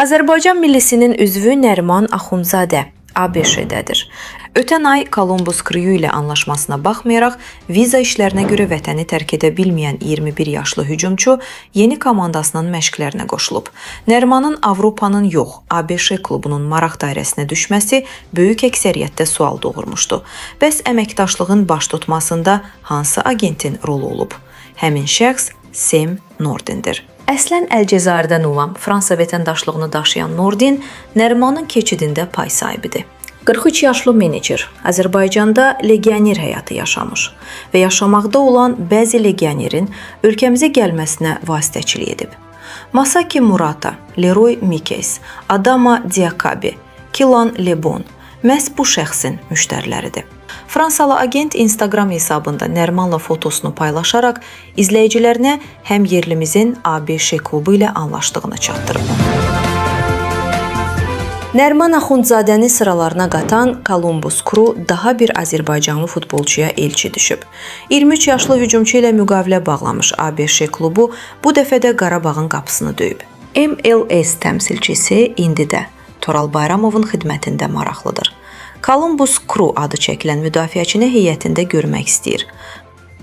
Azərbaycan millisinin üzvü Nəriman Axundzadə ABŞ-dədir. Ötən ay Columbus Crew ilə anlaşmasına baxmayaraq, viza işlərinə görə vətəni tərk edə bilməyən 21 yaşlı hücumçu yeni komandasının məşqlərinə qoşulub. Nərimanın Avropanın yox, ABŞ klubunun maraq dairəsinə düşməsi böyük əksəriyyətdə sual doğurmuşdu. Bəs əməkdaşlığın baş tutmasında hansı agentin rolu olub? Həmin şəxs Sam Nordindir. Əslən Əlcəzairdən olan Fransa vətəndaşlığını daşıyan Nordin, Nərimanın keçidində pay sahibidir. 43 yaşlı menecer Azərbaycanda legioner həyatı yaşamış və yaşamaqda olan bəzi legionerin ölkəmizə gəlməsinə vasitəçilik edib. Masaki Murata, Leroy Mikes, Adama Diakabi, Kilan Lebon məhz bu şəxsin müştəriləridir. Fransalı agent Instagram hesabında Nərimanla fotosunu paylaşaraq izləyicilərinə həm yerlimizin ABŞ klubu ilə anlaşdığını çatdırıb. Nəriman Axundzadəni sıralarına qatan Columbus Crew daha bir Azərbaycanlı futbolçuya elçi düşüb. 23 yaşlı hücumçu ilə müqavilə bağlamış ABŞ klubu bu dəfə də Qarabağın qapısını döyüb. MLS təmsilçisi indi də Toral Bayramovun xidmətində maraqlıdır. Columbus Crew adı çəkilən müdafiəçini heyətində görmək istəyir.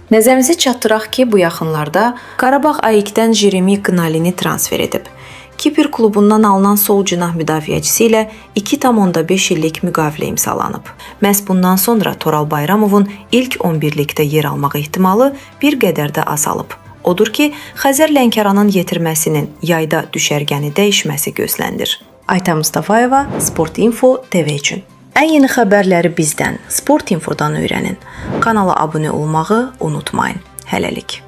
Nəzərimizə çatdıraq ki, bu yaxınlarda Qarabağ AEK-dən Jeremy Gnalini transfer edib. Kipr klubundan alınan sol cinah müdafiəçisi ilə 2,5 illik müqavilə imzalanıb. Məhz bundan sonra Toral Bayramovun ilk 11-likdə yer almaq ehtimalı bir qədər də azalıb. Odur ki, Xəzər Lənkəranın yetirməsinin yayda düşərgəni dəyişməsi gözlənilir. Ayta Mustafayeva, Sport Info TV üçün. Ən yeni xəbərləri bizdən, Sport Infodan öyrənin. Kanala abunə olmağı unutmayın. Hələlik.